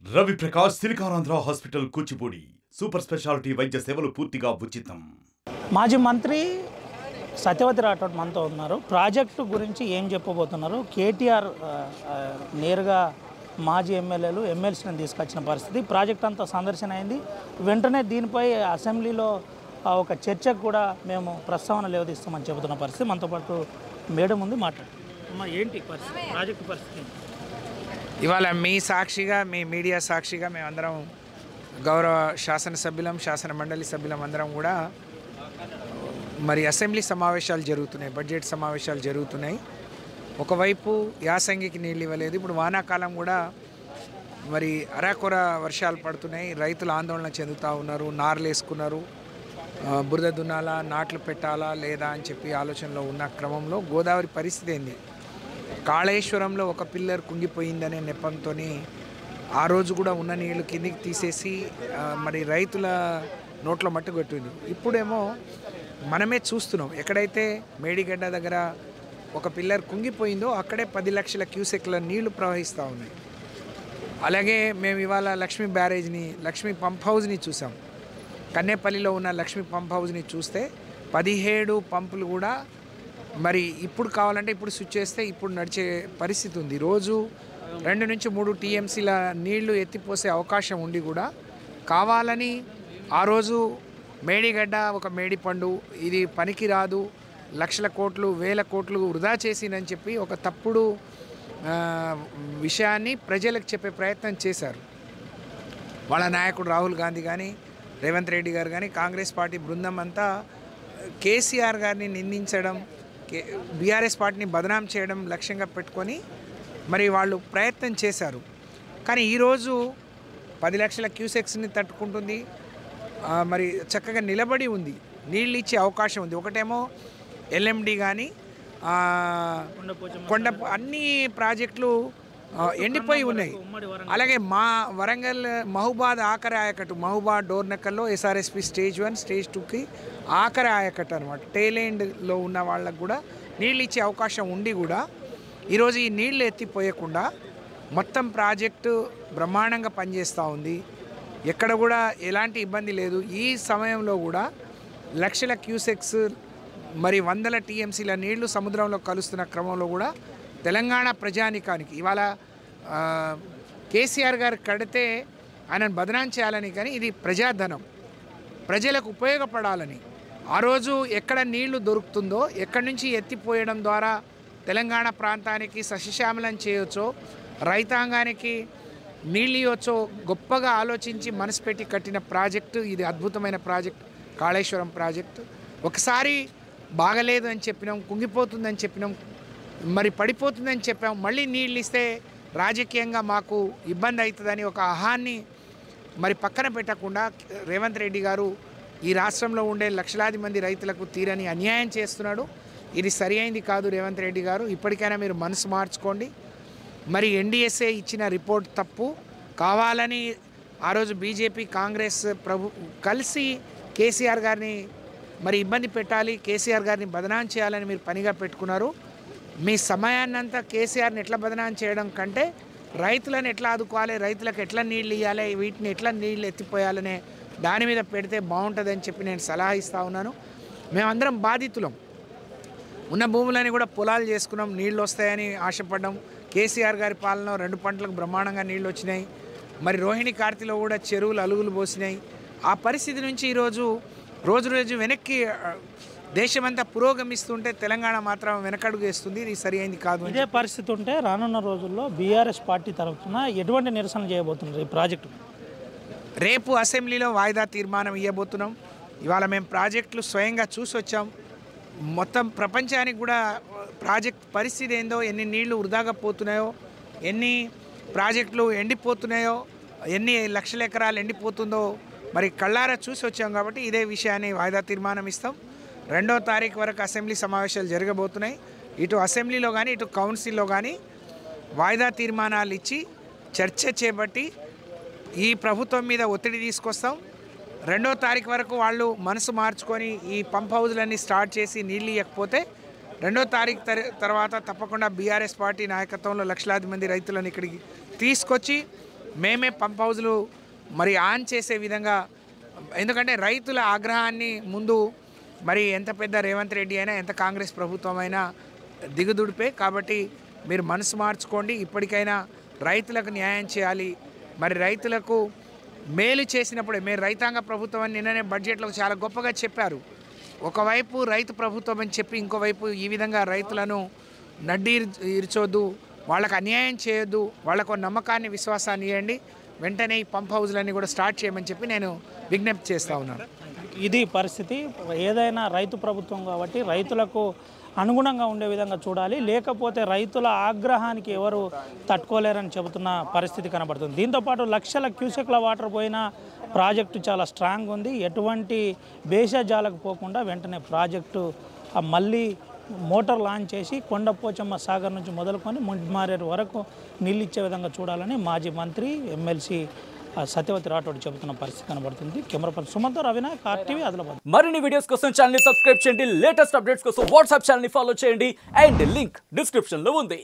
Ravi Prakash Siliconandhra hospital Kuchipudi super speciality వైద్య సేవలు పూర్తిగా ఉచితం. మాజీ మంత్రి సత్యవతి రాఠోడ్ మనతో ఉన్నారు. ప్రాజెక్టు గురించి ఏం చెప్పబోతున్నారు? కేటీఆర్ నేరుగా మాజీ ఎమ్మెల్యేలు ఎమ్మెల్సీని తీసుకొచ్చిన పరిస్థితి, ప్రాజెక్ట్ అంతా సందర్శన అయింది. వెంటనే దీనిపై అసెంబ్లీలో ఒక చర్చకు కూడా మేము ప్రస్తావన లేవదీస్తామని చెబుతున్న పరిస్థితి. మనతో పాటు మేడం ఉంది, మాట్లాడు. ఏంటి పరిస్థితి, ప్రాజెక్టు పరిస్థితి? ఇవాళ మీ సాక్షిగా, మీ మీడియా సాక్షిగా మేమందరం గౌరవ శాసనసభ్యులం, శాసన మండలి సభ్యులం అందరం కూడా మరి అసెంబ్లీ సమావేశాలు జరుగుతున్నాయి, బడ్జెట్ సమావేశాలు జరుగుతున్నాయి. ఒకవైపు యాసంగికి నీళ్ళు ఇవ్వలేదు, ఇప్పుడు వానాకాలం కూడా మరి అరాకొర వర్షాలు పడుతున్నాయి. రైతులు ఆందోళన చెందుతూ ఉన్నారు, నార్లు వేసుకున్నారు, బురద దున్నాలా, నాట్లు పెట్టాలా లేదా అని చెప్పి ఆలోచనలో ఉన్న క్రమంలో గోదావరి పరిస్థితి ఏంది, కాళేశ్వరంలో ఒక పిల్లర్ కుంగిపోయిందనే నెపంతో ఆ రోజు కూడా ఉన్న నీళ్లు కిందికి తీసేసి మరి రైతుల నోట్లో మట్టు కొట్టింది. ఇప్పుడేమో మనమే చూస్తున్నాం, ఎక్కడైతే మేడిగడ్డ దగ్గర ఒక పిల్లర్ కుంగిపోయిందో అక్కడే 10 లక్షల క్యూసెక్ల నీళ్లు ప్రవహిస్తూ ఉన్నాయి. అలాగే మేము ఇవాళ లక్ష్మీ బ్యారేజ్ని, లక్ష్మీ పంప్ హౌస్ని చూసాం. కన్నేపల్లిలో ఉన్న లక్ష్మీ పంప్ హౌస్ని చూస్తే 17 పంపులు కూడా మరి ఇప్పుడు కావాలంటే ఇప్పుడు స్విచ్ చేస్తే ఇప్పుడు నడిచే పరిస్థితి ఉంది. రోజు 2 నుంచి 3 టీఎంసీల నీళ్లు ఎత్తిపోసే అవకాశం ఉండి కూడా కావాలని ఆ రోజు మేడిగడ్డ ఒక మేడిపండు, ఇది పనికి రాదు, లక్షల కోట్లు వేల కోట్లు వృధా చేసిందని చెప్పి ఒక తప్పుడు విషయాన్ని ప్రజలకు చెప్పే ప్రయత్నం చేశారు. వాళ్ళ నాయకుడు రాహుల్ గాంధీ కానీ, రేవంత్ రెడ్డి గారు కానీ, కాంగ్రెస్ పార్టీ బృందం అంతా కేసీఆర్ గారిని నిందించడం, బీఆర్ఎస్ పార్టీని బదనాం చేయడం లక్ష్యంగా పెట్టుకొని మరి వాళ్ళు ప్రయత్నం చేశారు. కానీ ఈరోజు 10 లక్షల క్యూసెక్స్ని తట్టుకుంటుంది, మరి చక్కగా నిలబడి ఉంది, నీళ్ళు ఇచ్చే అవకాశం ఉంది. ఒకటేమో ఎల్ఎండి కానీ కొండ అన్ని ప్రాజెక్టులు ఎండిపోయి ఉన్నాయి. అలాగే మా వరంగల్ మహబూబాద్ ఆఖరి ఆయకట్టు, మహబూబాద్ డోర్నకల్లో ఎస్ఆర్ఎస్పి స్టేజ్ 1 స్టేజ్ 2కి ఆఖరి ఆయకట్టు అనమాట, టేలెండ్లో ఉన్న వాళ్ళకు కూడా నీళ్ళు ఇచ్చే అవకాశం ఉండి కూడా ఈరోజు ఈ నీళ్ళు ఎత్తిపోయకుండా మొత్తం ప్రాజెక్టు బ్రహ్మాండంగా పనిచేస్తూ ఉంది. ఎక్కడ కూడా ఎలాంటి ఇబ్బంది లేదు. ఈ సమయంలో కూడా లక్షల క్యూసెక్స్ మరి 100ల టీఎంసీల నీళ్లు సముద్రంలో కలుస్తున్న క్రమంలో కూడా తెలంగాణ ప్రజానికానికి ఇవాళ కేసీఆర్ గారు కడితే ఆయనను బదనాం చేయాలని, కానీ ఇది ప్రజాధనం, ప్రజలకు ఉపయోగపడాలని. ఆ రోజు ఎక్కడ నీళ్లు దొరుకుతుందో ఎక్కడి నుంచి ఎత్తిపోయడం ద్వారా తెలంగాణ ప్రాంతానికి సస్యశ్యామలం చేయొచ్చో, రైతాంగానికి నీళ్ళు ఇవ్వచ్చో గొప్పగా ఆలోచించి మనసు పెట్టి కట్టిన ప్రాజెక్టు ఇది. అద్భుతమైన ప్రాజెక్టు కాళేశ్వరం ప్రాజెక్టు. ఒకసారి బాగలేదు అని చెప్పినాం, కుంగిపోతుందని చెప్పినాం, మరి పడిపోతుందని చెప్పాం. మళ్ళీ నీళ్ళు ఇస్తే రాజకీయంగా మాకు ఇబ్బంది అవుతుందని ఒక అహాన్ని మరి పక్కన పెట్టకుండా రేవంత్ రెడ్డి గారు ఈ రాష్ట్రంలో ఉండే లక్షలాది మంది రైతులకు తీరని అన్యాయం చేస్తున్నాడు. ఇది సరి అయింది కాదు. రేవంత్ రెడ్డి గారు ఇప్పటికైనా మీరు మనసు మార్చుకోండి. మరి ఎన్డీఎస్ఏ ఇచ్చిన రిపోర్ట్ తప్పు, కావాలని ఆ రోజు బీజేపీ కాంగ్రెస్ కలిసి కేసీఆర్ గారిని మరి ఇబ్బంది పెట్టాలి, కేసీఆర్ గారిని బదనాం చేయాలని మీరు పనిగా పెట్టుకున్నారు. మీ సమయాన్నంతా కేసీఆర్ని ఎట్లా బదనాం చేయడం కంటే రైతులను ఎట్లా ఆదుకోవాలి, రైతులకు ఎట్లా నీళ్ళు ఇవ్వాలి, వీటిని ఎట్లా నీళ్ళు ఎత్తిపోయాలనే దాని మీద పెడితే బాగుంటుందని చెప్పి నేను సలహా ఇస్తూ ఉన్నాను. మేమందరం బాధితులం. ఉన్న భూములని కూడా పొలాలు చేసుకున్నాం, నీళ్ళు వస్తాయని ఆశపడ్డాం. కేసీఆర్ గారి పాలన 2 పంటలకు బ్రహ్మాండంగా నీళ్ళు వచ్చినాయి. మరి రోహిణి కార్తీలో కూడా చెరువులు అలుగులు పోసినాయి. ఆ పరిస్థితి నుంచి ఈరోజు రోజు వెనక్కి దేశమంతా పురోగమిస్తుంటే తెలంగాణ మాత్రం వెనకడుగు వేస్తుంది. ఇది సరి అయింది కాదు. ఇదే పరిస్థితి ఉంటే రానున్న రోజుల్లో బీఆర్ఎస్ పార్టీ తరఫున ఎటువంటి నిరసన చేయబోతున్నారు ఈ ప్రాజెక్టు? రేపు అసెంబ్లీలో వాయిదా తీర్మానం ఇవ్వబోతున్నాం. ఇవాళ మేము ప్రాజెక్టులు స్వయంగా చూసి వచ్చాం. మొత్తం ప్రపంచానికి కూడా ప్రాజెక్ట్ పరిస్థితి ఏందో, ఎన్ని నీళ్లు వృధాగా పోతున్నాయో, ఎన్ని ప్రాజెక్టులు ఎండిపోతున్నాయో, ఎన్ని లక్షల ఎకరాలు ఎండిపోతుందో మరి కళ్ళారా చూసి వచ్చాం. కాబట్టి ఇదే విషయాన్ని వాయిదా తీర్మానం ఇస్తాం. 2వ తారీఖు వరకు అసెంబ్లీ సమావేశాలు జరగబోతున్నాయి. ఇటు అసెంబ్లీలో కానీ ఇటు కౌన్సిల్లో కానీ వాయిదా తీర్మానాలు ఇచ్చి చర్చ చేపట్టి ఈ ప్రభుత్వం మీద ఒత్తిడి తీసుకొస్తాం. 2వ తారీఖు వరకు వాళ్ళు మనసు మార్చుకొని ఈ పంప్ హౌజులన్నీ స్టార్ట్ చేసి నీళ్ళు ఇవ్వకపోతే 2వ తారీఖు తర్వాత తప్పకుండా బీఆర్ఎస్ పార్టీ నాయకత్వంలో లక్షలాది మంది రైతులను ఇక్కడికి తీసుకొచ్చి మేమే పంప్ హౌజులు మరి ఆన్ చేసే విధంగా, ఎందుకంటే రైతుల ఆగ్రహాన్ని ముందు మరి ఎంత పెద్ద రేవంత్ రెడ్డి అయినా ఎంత కాంగ్రెస్ ప్రభుత్వం అయినా దిగుదుడిపే. కాబట్టి మీరు మనసు మార్చుకోండి, ఇప్పటికైనా రైతులకు న్యాయం చేయాలి. మరి రైతులకు మేలు చేసినప్పుడే, మీరు రైతాంగ ప్రభుత్వం అని నిన్ననే బడ్జెట్లో చాలా గొప్పగా చెప్పారు. ఒకవైపు రైతు ప్రభుత్వం అని చెప్పి ఇంకోవైపు ఈ విధంగా రైతులను నడ్డి ఇర్చొద్దు, వాళ్ళకు అన్యాయం చేయొద్దు, వాళ్ళకు నమ్మకాన్ని విశ్వాసాన్ని ఇవ్వండి. వెంటనే ఈ పంప్ హౌజ్లన్నీ కూడా స్టార్ట్ చేయమని చెప్పి నేను విజ్ఞప్తి చేస్తూ ఉన్నాను. ఇది పరిస్థితి. ఏదైనా రైతు ప్రభుత్వం కాబట్టి రైతులకు అనుగుణంగా ఉండే విధంగా చూడాలి, లేకపోతే రైతుల ఆగ్రహానికి ఎవరు తట్టుకోలేరని చెబుతున్న పరిస్థితి కనబడుతుంది. దీంతోపాటు లక్షల క్యూసెక్ల వాటర్ పోయిన ప్రాజెక్టు చాలా స్ట్రాంగ్ ఉంది. ఎటువంటి భేషజాలకు పోకుండా వెంటనే ప్రాజెక్టు మళ్ళీ మోటార్ లాంచ్ చేసి కొండపోచమ్మ సాగర్ నుంచి మొదలుకొని ముండ్మారేరు వరకు నీళ్ళు ఇచ్చే విధంగా చూడాలని మాజీ మంత్రి ఎమ్మెల్సీ సత్యవతి రాఠోడ్ చెబుతున్న పరిస్థితి కనబడుతుంది. Camera person Sumanth Ravinayak, RTV, Adilabad. మరిన్ని వీడియోస్ కోసం ఛానల్ ని సబ్స్క్రైబ్ చేయండి, లేటెస్ట్ అప్డేట్స్ కోసం వాట్సాప్ ఛానల్ ని ఫాలో చేయండి అండ్ లింక్ డిస్క్రిప్షన్ లో ఉంది.